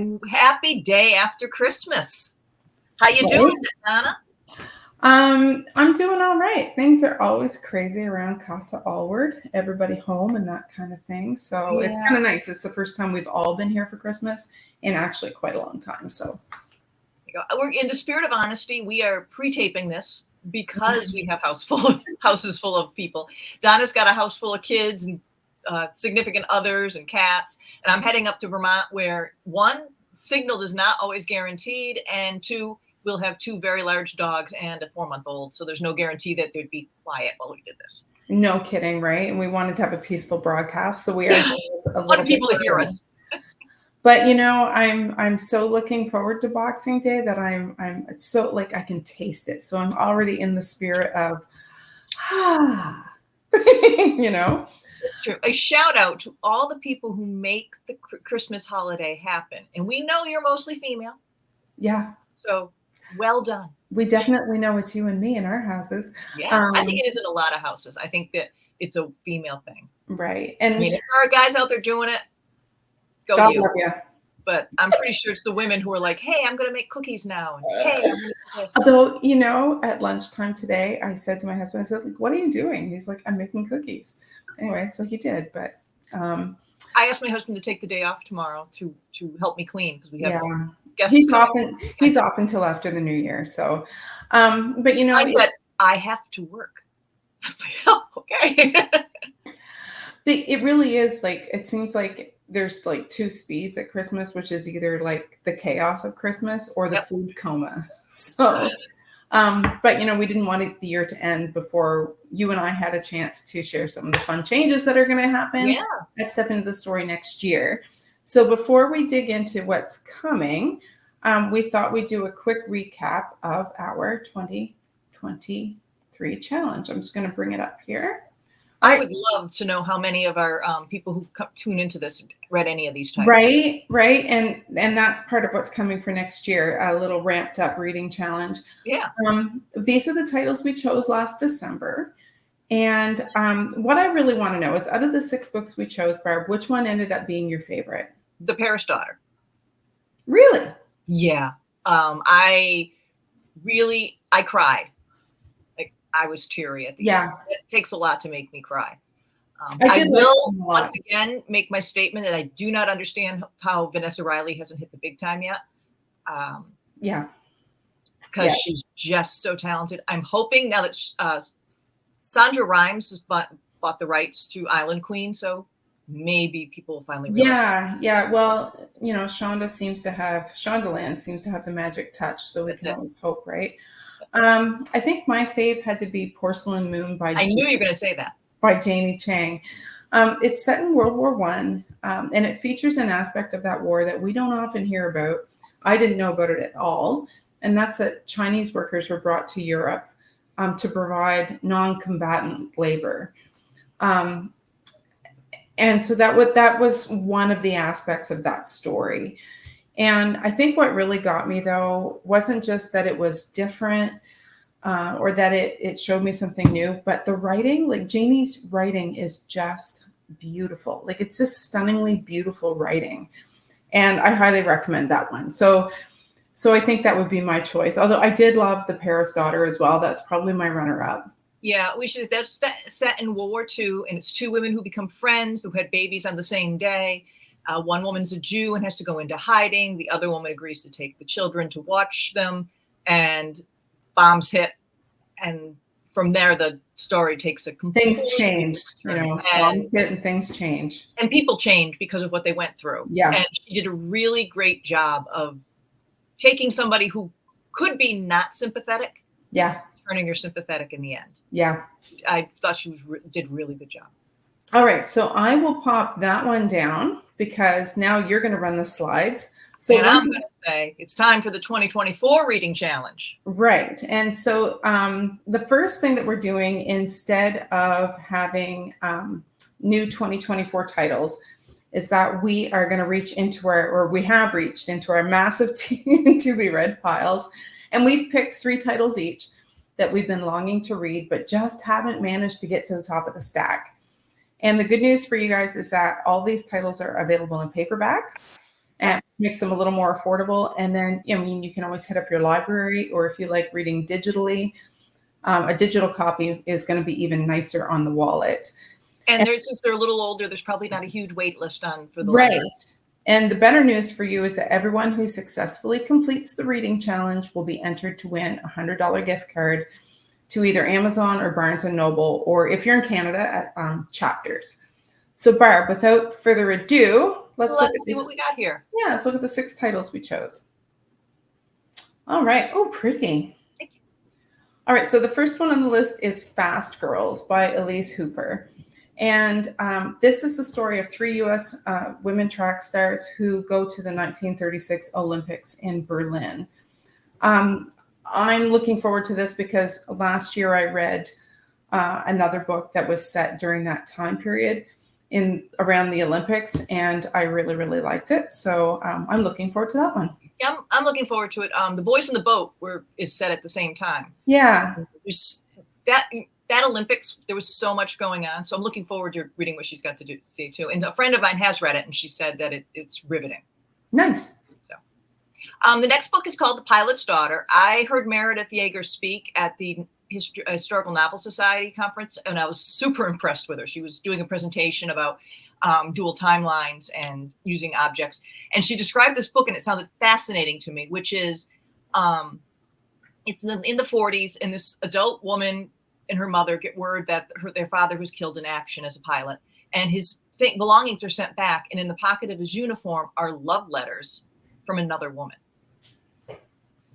and happy day after Christmas. How you doing, Donna? I'm doing all right. Things are always crazy around Casa Alward, everybody home and that kind of thing. So It's kind of nice. It's the first time we've all been here for Christmas in actually quite a long time. So we're in the spirit of honesty. We are pre-taping this because we have houses full of people. Donna's got a house full of kids and significant others and cats. And I'm heading up to Vermont where one, signal is not always guaranteed, and two, we'll have two very large dogs and a 4-month-old. So there's no guarantee that there'd be quiet while we did this. No kidding, right? And we wanted to have a peaceful broadcast. So we are a lot of people to hear us. But I'm so looking forward to Boxing Day that I'm so like I can taste it. So I'm already in the spirit of It's true. A shout out to all the people who make the Christmas holiday happen. And we know you're mostly female. Yeah. So well done. We definitely know it's you and me in our houses. Yeah. I think it is in a lot of houses. I think that it's a female thing. Right. And I mean, if there are guys out there doing it, go God you. love you. But I'm pretty sure it's the women who are like, hey, I'm going to make cookies now. And, hey, I'm gonna do this. Although, at lunchtime today, I said to my husband, I said, what are you doing? He's like, I'm making cookies. Anyway, so he did. But I asked my husband to take the day off tomorrow to help me clean because we have guests. He's off until after the new year. So, but I said, I have to work. I was like, oh, okay. It really is like, it seems like there's like two speeds at Christmas, which is either like the chaos of Christmas or the food coma. So, but we didn't want the year to end before you and I had a chance to share some of the fun changes that are going to happen. Yeah. Let's step into the story next year. So before we dig into what's coming, we thought we'd do a quick recap of our 2023 challenge. I'm just going to bring it up here. I would love to know how many of our people who tune into this read any of these titles. Right. And that's part of what's coming for next year, a little ramped up reading challenge. Yeah. These are the titles we chose last December. And what I really want to know is, out of the 6 books we chose, Barb, which one ended up being your favorite? The Parish Daughter. Really? Yeah. I cried. I was teary at the end. It takes a lot to make me cry. I will once again make my statement that I do not understand how Vanessa Riley hasn't hit the big time yet. Because she's just so talented. I'm hoping now that Sandra Rhimes has bought the rights to Island Queen, so maybe people will finally realize. Yeah. Well, Shondaland seems to have the magic touch, so we can always hope, right? I think my fave had to be Porcelain Moon by I knew you were going to say that. By Janie Chang. It's set in World War I, and it features an aspect of that war that we don't often hear about. I didn't know about it at all, and that's that Chinese workers were brought to Europe to provide non-combatant labor. And so that was one of the aspects of that story. And I think what really got me, though, wasn't just that it was different or that it showed me something new, but the writing, like Janie's writing is just beautiful. Like, it's just stunningly beautiful writing. And I highly recommend that one. So I think that would be my choice. Although I did love The Paris Daughter as well. That's probably my runner-up. Yeah, that's set in World War II, and it's 2 women who become friends who had babies on the same day. One woman's a Jew and has to go into hiding. The other woman agrees to take the children to watch them, and bombs hit. And from there, the story takes a complete things changed. Bombs hit and things change. And people change because of what they went through. Yeah. And she did a really great job of taking somebody who could be not sympathetic. Yeah. Turning her sympathetic in the end. Yeah. I thought she did a really good job. All right. So I will pop that one down because now you're going to run the slides. So and I'm going to say it's time for the 2024 reading challenge. Right. And so the first thing that we're doing, instead of having new 2024 titles, is that we are going to we have reached into our massive to be read piles. And we've picked 3 titles each that we've been longing to read, but just haven't managed to get to the top of the stack. And the good news for you guys is that all these titles are available in paperback. and makes them a little more affordable. And then, I mean, you can always hit up your library, or if you like reading digitally, a digital copy is going to be even nicer on the wallet. And since they're a little older, there's probably not a huge wait list on for the right. library. And the better news for you is that everyone who successfully completes the reading challenge will be entered to win a $100 gift card to either Amazon or Barnes & Noble, or if you're in Canada, at Chapters. So Barb, without further ado, let's see what we got here. Yeah, let's look at the 6 titles we chose. All right. Oh, pretty. Thank you. All right. So the first one on the list is Fast Girls by Elise Hooper. And this is the story of 3 U.S. Women track stars who go to the 1936 Olympics in Berlin. I'm looking forward to this because last year I read another book that was set during that time period around the Olympics, and I really, really liked it. So I'm looking forward to that one. Yeah, I'm looking forward to it. The Boys in the Boat is set at the same time. Yeah. That Olympics, there was so much going on. So I'm looking forward to reading what she's got to see too. And a friend of mine has read it, and she said that it's riveting. Nice. So, the next book is called The Pilot's Daughter. I heard Meredith Yeager speak at the Historical Novel Society conference, and I was super impressed with her. She was doing a presentation about dual timelines and using objects. And she described this book, and it sounded fascinating to me, which is it's in the 40s, and this adult woman and her mother get word that their father was killed in action as a pilot, and his belongings are sent back, and in the pocket of his uniform are love letters from another woman.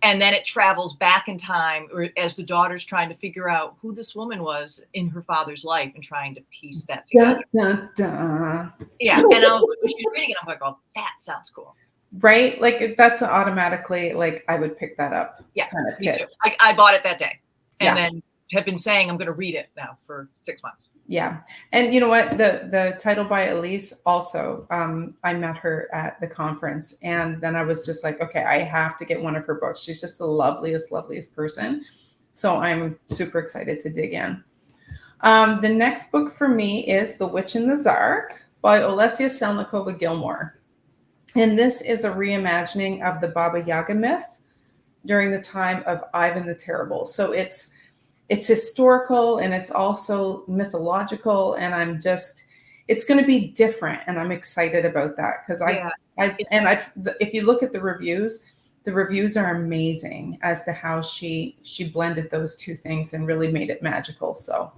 And then it travels back in time as the daughter's trying to figure out who this woman was in her father's life and trying to piece that together. Dun, dun, dun. Yeah, and I was like, when she's reading it, I'm like, oh, that sounds cool. Right? Like that's automatically, like I would pick that up. Yeah, kind of me too. I bought it that day, and then have been saying I'm going to read it now for 6 months. Yeah. And you know what? The title by Elise also, I met her at the conference, and then I was just like, okay, I have to get one of her books. She's just the loveliest person. So I'm super excited to dig in. The next book for me is The Witch and the Tsar by Olesya Selnikova-Gilmore. And this is a reimagining of the Baba Yaga myth during the time of Ivan the Terrible. So it's historical, and it's also mythological, and it's going to be different, and I'm excited about that because if you look at the reviews are amazing as to how she blended those two things and really made it magical. So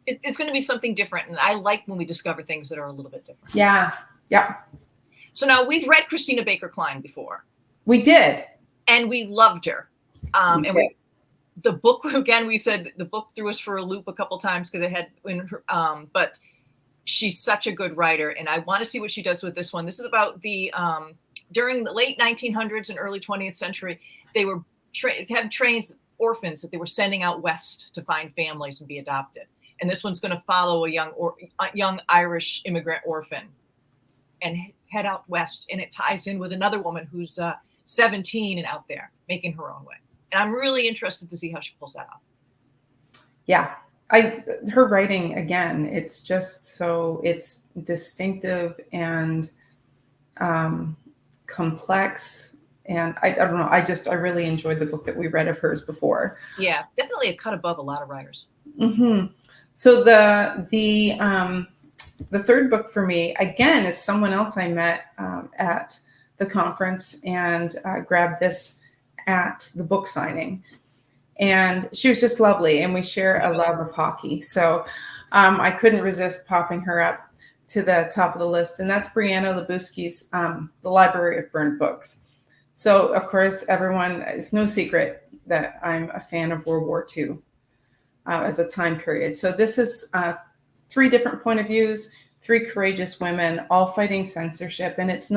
it's going to be something different, and I like when we discover things that are a little bit different. Yeah. So now we've read Christina Baker Klein before. We did, and we loved her. The book, again, we said the book threw us for a loop a couple times because it had, but she's such a good writer, and I want to see what she does with this one. This is about during the late 1900s and early 20th century, they were have trains orphans that they were sending out west to find families and be adopted. And this one's going to follow a young Irish immigrant orphan and head out west, and it ties in with another woman who's 17 and out there making her own way. And I'm really interested to see how she pulls that off. Yeah. Her writing, again, it's just it's distinctive and complex. And I don't know, I really enjoyed the book that we read of hers before. Yeah, it's definitely a cut above a lot of writers. Mm-hmm. So the third book for me, again, is someone else I met at the conference, and grabbed this at the book signing, and she was just lovely, and we share a love of hockey, so I couldn't resist popping her up to the top of the list, and that's Brianna Labuski's The Library of Burned Books. So of course, it's no secret that I'm a fan of World War II as a time period. So this is 3 different point of views, 3 courageous women all fighting censorship, and it's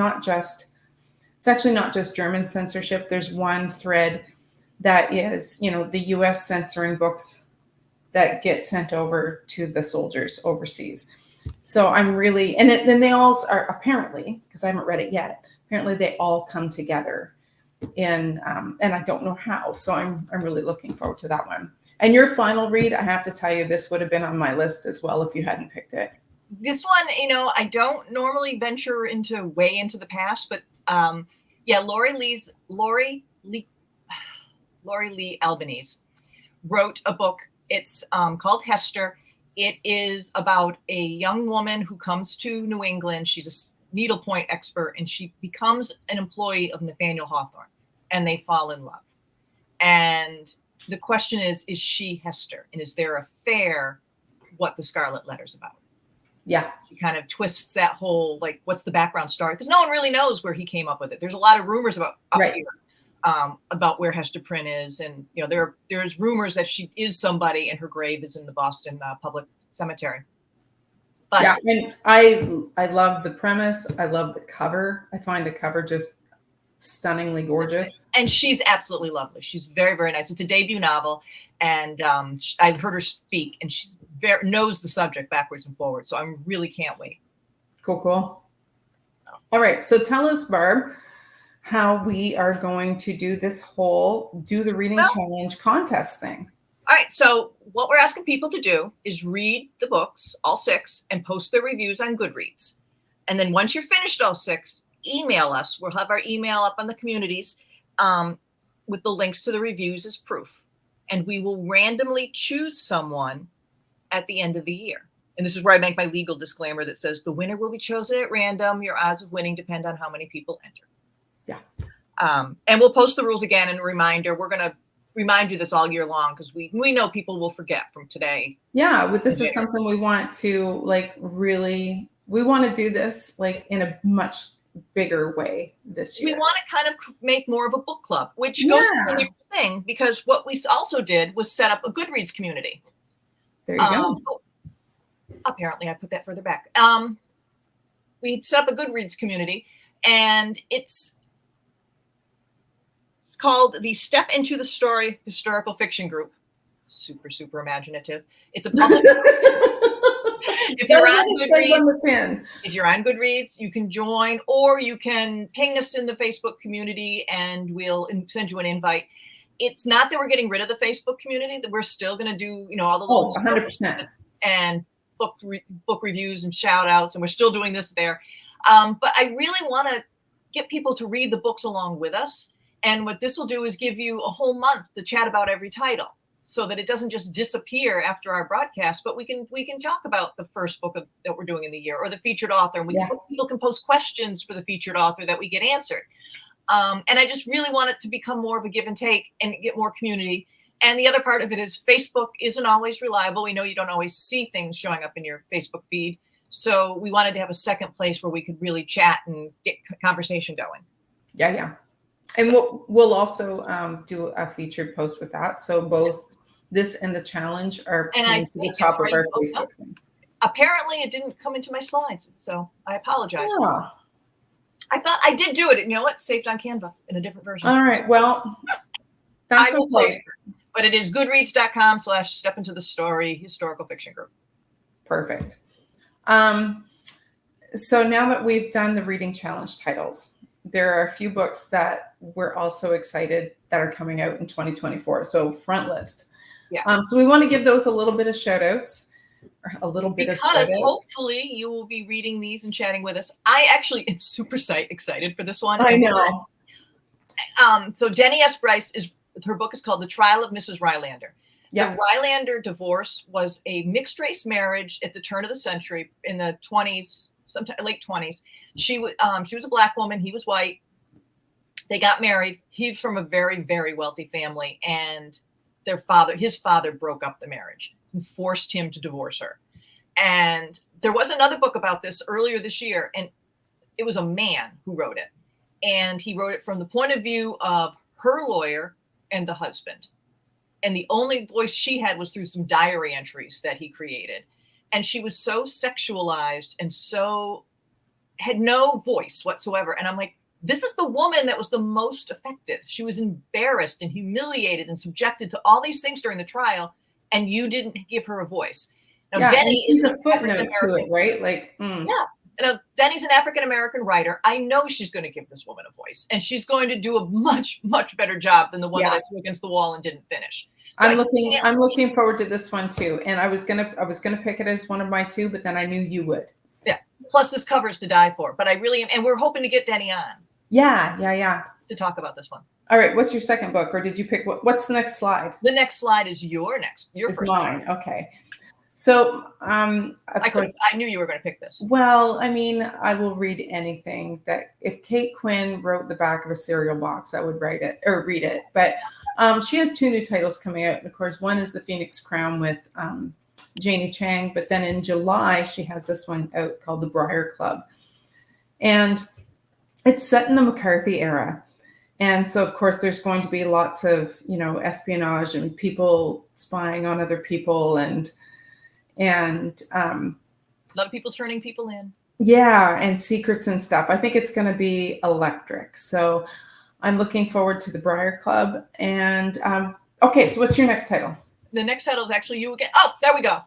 actually not just German censorship. There's one thread that is, the U.S. censoring books that get sent over to the soldiers overseas. So I'm really, and then they all are apparently, because I haven't read it yet, apparently they all come together and I don't know how. So I'm really looking forward to that one. And your final read, I have to tell you, this would have been on my list as well if you hadn't picked it. This one, I don't normally venture way into the past, but yeah, Lori Lee Albanese wrote a book. It's called Hester. It is about a young woman who comes to New England. She's a needlepoint expert, and she becomes an employee of Nathaniel Hawthorne, and they fall in love. And the question is she Hester? And is there a fair what the Scarlet Letter's about? Yeah. She kind of twists that whole, like, what's the background story? Because no one really knows where he came up with it. There's a lot of rumors about up here. About where Hester Prynne is, and there's rumors that she is somebody, and her grave is in the Boston Public Cemetery. But yeah, and I love the premise. I love the cover. I find the cover just stunningly gorgeous. And she's absolutely lovely. She's very, very nice. It's a debut novel, and I've heard her speak, and she knows the subject backwards and forwards. So I really can't wait. Cool. All right, so tell us, Barb, how we are going to do this whole Do the Reading Challenge contest thing. All right. So what we're asking people to do is read the books, all 6, and post their reviews on Goodreads. And then once you're finished all 6, email us. We'll have our email up on the communities with the links to the reviews as proof. And we will randomly choose someone at the end of the year. And this is where I make my legal disclaimer that says the winner will be chosen at random. Your odds of winning depend on how many people enter. Yeah. And we'll post the rules again and a reminder. We're going to remind you this all year long because we know people will forget from today. Yeah, but this is something we want to we want to do this in a much bigger way this year. We want to kind of make more of a book club, which goes to the next thing, because what we also did was set up a Goodreads community. There you go. Apparently I put that further back. We set up a Goodreads community, and it's called the Step Into the Story Historical Fiction Group. Super, super imaginative. It's a public. If you're on Goodreads, you can join, or you can ping us in the Facebook community, and we'll send you an invite. It's not that we're getting rid of the Facebook community; that we're still going to do, all the little 100% and book reviews and shout outs, and we're still doing this there. But I really want to get people to read the books along with us. And what this will do is give you a whole month to chat about every title, so that it doesn't just disappear after our broadcast, but we can talk about the first book that we're doing in the year, or the featured author, and people can post questions for the featured author that we get answered. And I just really want it to become more of a give and take and get more community. And the other part of it is Facebook isn't always reliable. We know you don't always see things showing up in your Facebook feed. So we wanted to have a second place where we could really chat and get conversation going. Yeah. And we'll also do a featured post with that. So both this and the challenge are pinned to the top of our Facebook thing. Apparently it didn't come into my slides, so I apologize. Yeah. I thought I did do it. You know what? Saved on Canva in a different version. All right. Well, that's I will post it, but it is goodreads.com/step into the story historical fiction group. Perfect. So now that we've done the reading challenge titles, there are a few books that we're also excited that are coming out in 2024. So front list. Yeah. So we want to give those a little bit of shout outs, because hopefully you will be reading these and chatting with us. I actually am super excited for this one. I know. So Denny S. Bryce her book is called The Trial of Mrs. Rylander. Yeah. The Rylander divorce was a mixed race marriage at the turn of the century in the 20s, sometime late 20s. She was a Black woman. He was white. They got married. He's from a very, very wealthy family, and his father broke up the marriage and forced him to divorce her. And there was another book about this earlier this year, and it was a man who wrote it. And he wrote it from the point of view of her lawyer and the husband. And the only voice she had was through some diary entries that he created. And she was so sexualized and had no voice whatsoever. And I'm like, this is the woman that was the most affected. She was embarrassed and humiliated and subjected to all these things during the trial, and you didn't give her a voice. Now, Denny is a footnote to it, right? Yeah. Denny's an African-American writer. I know she's going to give this woman a voice, and she's going to do a much, much better job than the one that I threw against the wall and didn't finish. So I'm looking forward to this one too. And I was gonna pick it as one of my two, but then I knew you would. Yeah. Plus this cover is to die for. But I really am, and we're hoping to get Denny on. Yeah. To talk about this one. All right. What's your second book, or did you pick what's the next slide? The next slide is your It's first mine. One. Okay. So, of course, I knew you were going to pick this. Well, I mean, I will read anything that if Kate Quinn wrote the back of a cereal box, I would read it. But she has two new titles coming out. And of course, one is The Phoenix Crown with Janie Chang. But then in July, she has this one out called The Briar Club. And it's set in the McCarthy era. And so, of course, there's going to be lots of, espionage and people spying on other people and a lot of people turning people in. Yeah, and secrets and stuff. I think it's going to be electric. So I'm looking forward to The Briar Club. And okay, so what's your next title? The next title is actually you again. Oh, there we go.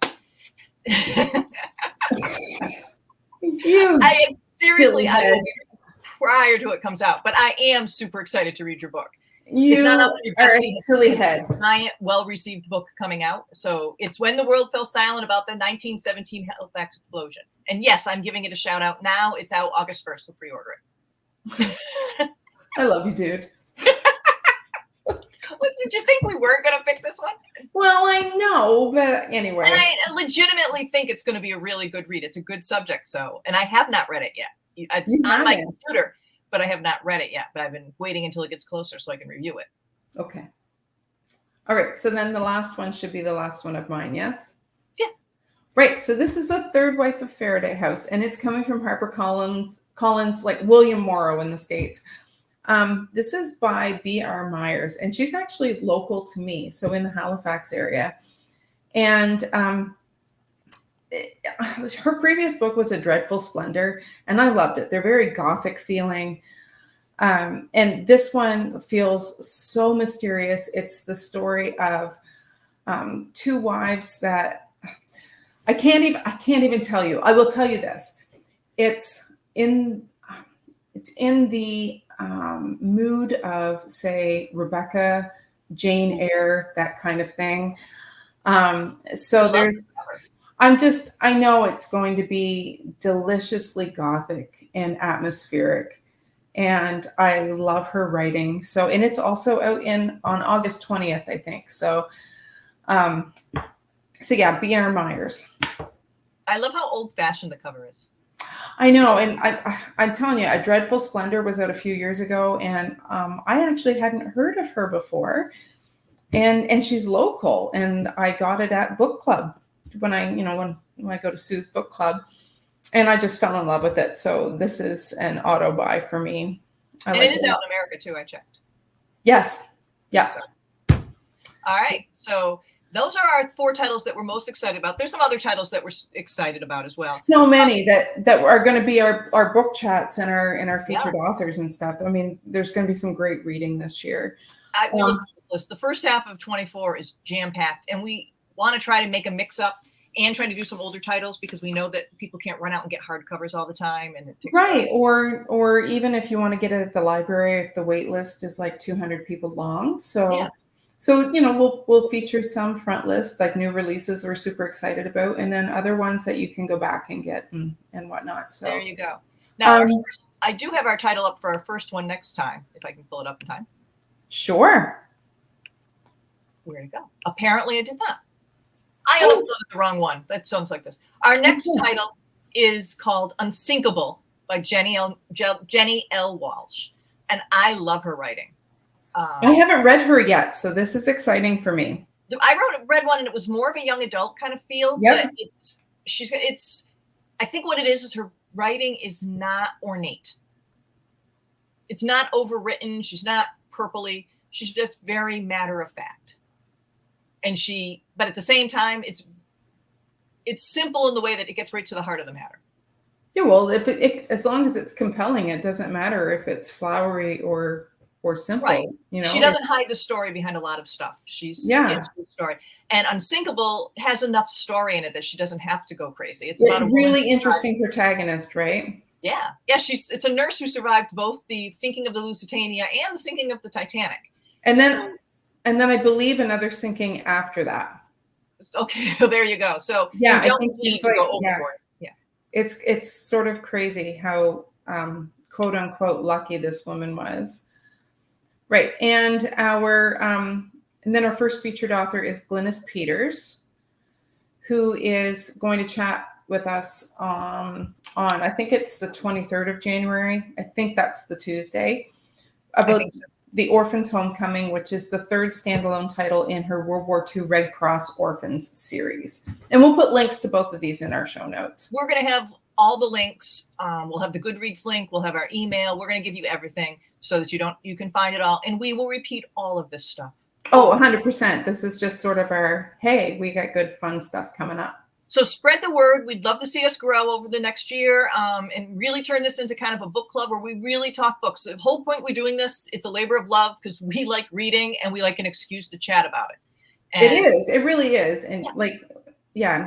Seriously, I will prior to it comes out, but I am super excited to read your book. You are a silly head. Giant, well-received book coming out. So it's When the World Fell Silent about the 1917 Halifax explosion. And yes, I'm giving it a shout out now. It's out August 1st, so pre-order it. I love you, dude. Did you think we weren't going to pick this one? Well, I know, but anyway. And I legitimately think it's going to be a really good read. It's a good subject. So, and I have not read it yet. It's on my computer, but I have not read it yet. But I've been waiting until it gets closer so I can review it. Okay. All right. So then the last one should be the last one of mine. Yes. Yeah. Right. So this is The Third Wife of Faraday House, and it's coming from HarperCollins, like William Morrow in the States. This is by B.R. Myers, and she's actually local to me, so in the Halifax area. And her previous book was A Dreadful Splendor, and I loved it. They're very gothic feeling. And this one feels so mysterious. It's the story of two wives that I can't even tell you. I will tell you this. It's in the mood of, say, Rebecca, Jane Eyre, that kind of thing. So I know it's going to be deliciously gothic and atmospheric, and I love her writing. So, and it's also out on August 20th, I think. So yeah, B.R. Myers. I love how old-fashioned the cover is. I know, and I'm telling you, A Dreadful Splendor was out a few years ago, and I actually hadn't heard of her before, and she's local, and I got it at book club when I go to Sue's book club, and I just fell in love with it. So this is an auto buy for me. And it is out in America too. I checked. Yes. Yeah. So. All right. So those are our 4 titles that we're most excited about. There's some other titles that we're excited about as well. So many that are going to be our book chats and our featured authors and stuff. I mean, there's going to be some great reading this year. We looked at this list. The first half of 24 is jam-packed, and we want to try to make a mix-up and try to do some older titles because we know that people can't run out and get hardcovers all the time. And it takes time. Or even if you want to get it at the library, if the wait list is like 200 people long. So. Yeah. So, we'll feature some front lists, like new releases we're super excited about, and then other ones that you can go back and get and whatnot. So there you go. Now, I do have our title up for our first one next time, if I can pull it up in time. Sure. Where'd it go? Apparently I did not. I uploaded the wrong one. That sounds like this. Our next title is called Unsinkable by Jenny L. Walsh. And I love her writing. I haven't read her yet, so this is exciting for me. I read one, and it was more of a young adult kind of feel. Yep. But I think what it is her writing is not ornate. It's not overwritten. She's not purpley. She's just very matter of fact. But at the same time, it's simple in the way that it gets right to the heart of the matter. Yeah, well, as long as it's compelling, it doesn't matter if it's flowery or simple. Right. She doesn't hide the story behind a lot of stuff. It's a story. And Unsinkable has enough story in it that she doesn't have to go crazy. It's about a really interesting protagonist, right? Yeah. Yeah, it's a nurse who survived both the sinking of the Lusitania and the sinking of the Titanic. And then And then I believe another sinking after that. Okay, there you go. So Yeah, you I don't think need it's to like, go yeah, overboard. Yeah. it's sort of crazy how quote unquote lucky this woman was. Right. And then our first featured author is Glynis Peters, who is going to chat with us on I think it's the 23rd of January. I think that's the Tuesday, I about think so. The Orphan's Homecoming, which is the third standalone title in her World War II Red Cross Orphans series. And we'll put links to both of these in our show notes. We're going to have all the links. We'll have the Goodreads link. We'll have our email. We're going to give you everything so that you can find it all. And we will repeat all of this stuff. Oh, 100%. This is just sort of our, hey, we got good fun stuff coming up. So spread the word. We'd love to see us grow over the next year, and really turn this into kind of a book club where we really talk books. The whole point we're doing this, it's a labor of love because we like reading and we like an excuse to chat about it. And it is. It really is. And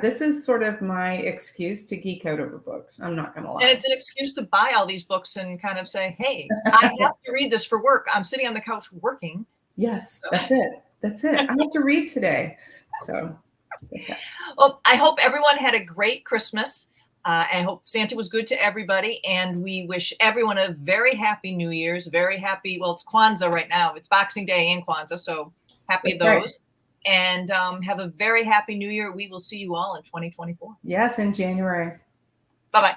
this is sort of my excuse to geek out over books. I'm not going to lie. And it's an excuse to buy all these books and kind of say, hey, I have to read this for work. I'm sitting on the couch working. Yes, that's it. That's it. I have to read today. So that's it. Well, I hope everyone had a great Christmas. I hope Santa was good to everybody. And we wish everyone a very happy New Year's, very happy. Well, it's Kwanzaa right now. It's Boxing Day and Kwanzaa. So happy That's those. Right. And have a very happy New Year. We will see you all in 2024. Yes, in January. Bye-bye.